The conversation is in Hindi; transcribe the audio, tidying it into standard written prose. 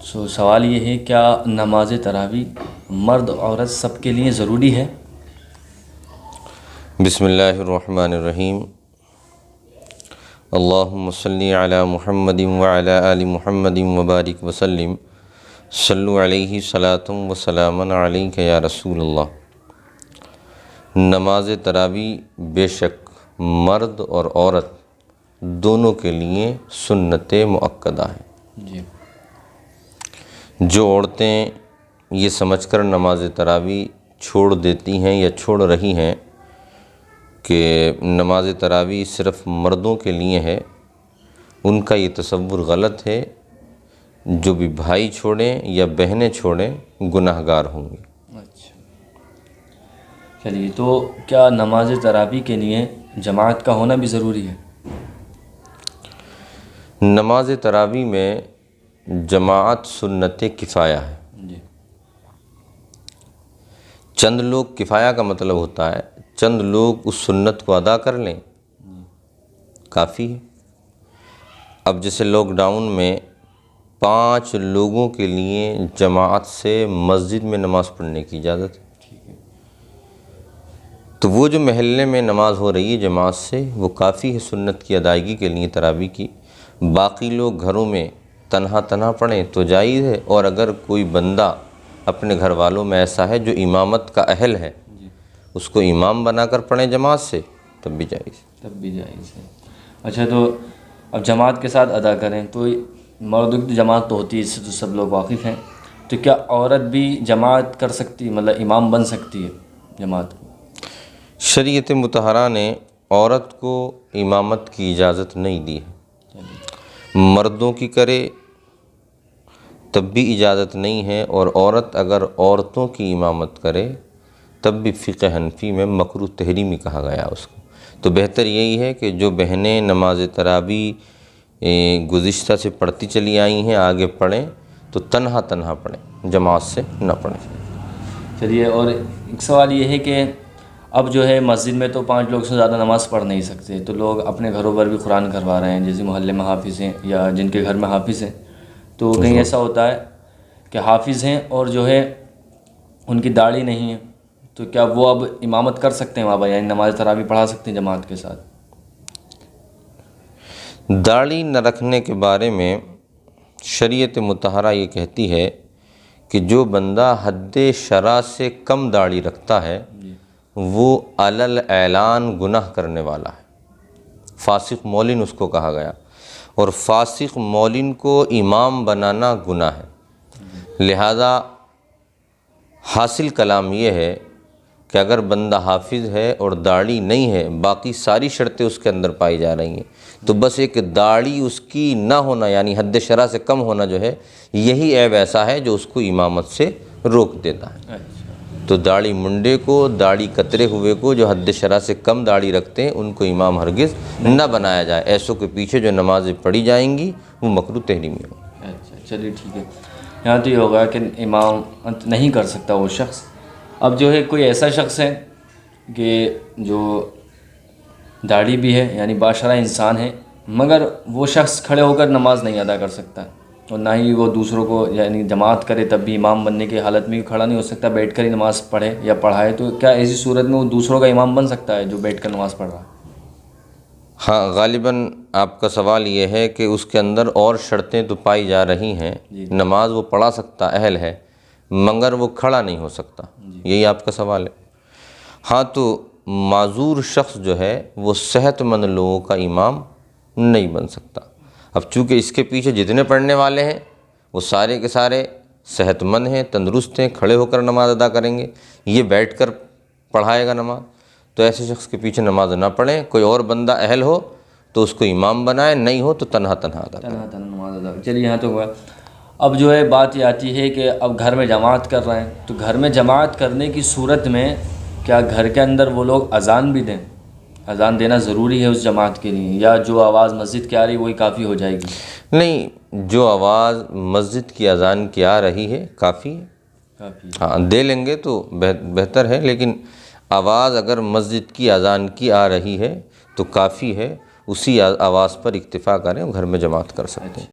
सवाल ये है, क्या नमाज तरावी मर्द औरत सब के लिए ज़रूरी है? बिस्मिल्लाहिर्रहमानिर्रहीम। अल्लाहुम्मा सल्ली अला मुहम्मदिन व अला आलि मुहम्मदिन व बारिक वसल्लिम। सल्लु अलैहि सलातुम व सलामन अलैका या रसूलल्लाह। नमाज तरावी बेशक मर्द और औरत दोनों के लिए सुन्नत मुअक्कदा है। जी। जो औरतें ये समझकर नमाज तरावी छोड़ देती हैं या छोड़ रही हैं कि नमाज तरावी सिर्फ़ मर्दों के लिए है, उनका ये तसव्वुर गलत है। जो भी भाई छोड़ें या बहनें छोड़ें गुनाहगार होंगे। अच्छा, चलिए, तो क्या नमाज तरावी के लिए जमात का होना भी ज़रूरी है? नमाज तरावी में जमात सुन्नत किफ़ाया है। जी। चंद लोग, किफ़ाया का मतलब होता है चंद लोग उस सुन्नत को अदा कर लें, काफ़ी है। अब जैसे लॉकडाउन में 5 लोगों के लिए जमात से मस्जिद में नमाज़ पढ़ने की इजाज़त है। ठीक है। तो वो जो महल्ले में नमाज हो रही है जमात से, वो काफ़ी है सुन्नत की अदायगी के लिए तरावी की। बाकी लोग घरों में तन्हा तन्हा पढ़ें तो जायज़ है, और अगर कोई बंदा अपने घर वालों में ऐसा है जो इमामत का अहल है, उसको इमाम बनाकर पढ़ें जमात से, तब भी जायज़। तब भी जायज़ है। अच्छा, तो अब जमात के साथ अदा करें तो मर्दों की तो जमात तो होती है, इससे तो सब लोग वाकिफ़ हैं। तो क्या औरत भी जमात कर सकती है, मतलब इमाम बन सकती है जमात? शरीयत मुतहरा ने औरत को इमामत की इजाज़त नहीं दी है। मर्दों की करे तब भी इजाज़त नहीं है, और औरत अगर औरतों की इमामत करे तब भी फ़िक़्ह हनफ़ी में मकरूह तहरीमी कहा गया उसको। तो बेहतर यही है कि जो बहनें नमाज तरावी गुज़िश्ता से पढ़ती चली आई हैं आगे पढ़ें, तो तन्हा तन्हा पढ़ें, जमात से न पढ़ें। चलिए, और एक सवाल ये है कि अब जो है मस्जिद में तो 5 लोग से ज़्यादा नमाज़ पढ़ नहीं सकते, तो लोग अपने घरों पर भी कुरान करवा रहे हैं, जैसे मोहल्ले में हाफिज़ हैं या जिनके घर में हाफिज़ हैं। तो कहीं ऐसा होता है कि हाफिज़ हैं और जो है उनकी दाढ़ी नहीं है, तो क्या वो अब इमामत कर सकते हैं वहाँ पर, यानी नमाज तरावी पढ़ा सकते हैं जमात के साथ? दाढ़ी न रखने के बारे में शरीयत मुतहरा ये कहती है कि जो बंदा हद्द शरा से कम दाढ़ी रखता है वो अलल ऐलान गुनाह करने वाला है। फासिक मौलिन उसको कहा गया, और फासिक मौलिन को इमाम बनाना गुनाह है। लिहाजा हासिल कलाम ये है कि अगर बंदा हाफिज़ है और दाढ़ी नहीं है, बाकी सारी शर्तें उसके अंदर पाई जा रही हैं, तो बस एक दाढ़ी उसकी ना होना यानी हद्द शरा से कम होना जो है, यही ऐब ऐसा है जो उसको इमामत से रोक देता है। तो दाढ़ी मुंडे को, दाढ़ी कतरे हुए को, जो हद्द शरा से कम दाढ़ी रखते हैं, उनको इमाम हरगिज़ न बनाया जाए। ऐसों के पीछे जो नमाज़ें पढ़ी जाएंगी वो मकरूह तहरीमी हो। अच्छा, चलिए ठीक है। यहाँ तो ये होगा कि इमाम नहीं कर सकता वो शख्स। अब जो है कोई ऐसा शख्स है कि जो दाढ़ी भी है यानी बाशरा इंसान है, मगर वो शख्स खड़े होकर नमाज नहीं अदा कर सकता, और ना ही वो दूसरों को यानी जमात करे तब भी इमाम बनने की हालत में खड़ा नहीं हो सकता, बैठकर ही नमाज़ पढ़े या पढ़ाए। तो क्या ऐसी सूरत में वो दूसरों का इमाम बन सकता है जो बैठकर नमाज़ पढ़ रहा है? हाँ, गालिबन आपका सवाल ये है कि उसके अंदर और शर्तें तो पाई जा रही हैं। नमाज वो पढ़ा सकता, अहल है, मगर वो खड़ा नहीं हो सकता, यही आपका सवाल है। हाँ, तो माजूर शख्स जो है वो सेहतमंद लोगों का इमाम नहीं बन सकता। अब चूँकि इसके पीछे जितने पढ़ने वाले हैं वो सारे के सारे सेहतमंद हैं, तंदुरुस्त हैं, खड़े होकर नमाज अदा करेंगे, ये बैठकर पढ़ाएगा नमाज, तो ऐसे शख्स के पीछे नमाज ना पढ़ें। कोई और बंदा अहल हो तो उसको इमाम बनाए, नहीं हो तो तन्हा तन्हा अदा करें। नमाज अदा। चलिए, यहाँ तो हुआ। अब जो है बात ये आती है कि अब घर में जमात कर रहे हैं, तो घर में जमात करने की सूरत में क्या घर के अंदर वो लोग अज़ान भी दें? अज़ान देना ज़रूरी है उस जमात के लिए, या जो आवाज़ मस्जिद की आ रही वही काफ़ी हो जाएगी? नहीं, जो आवाज़ मस्जिद की अज़ान की आ रही है काफ़ी है। हाँ, दे लेंगे तो बेहतर है, लेकिन आवाज़ अगर मस्जिद की अज़ान की आ रही है तो काफ़ी है, उसी आवाज़ पर इक्तिफ़ा करें, घर में जमात कर सकते हैं।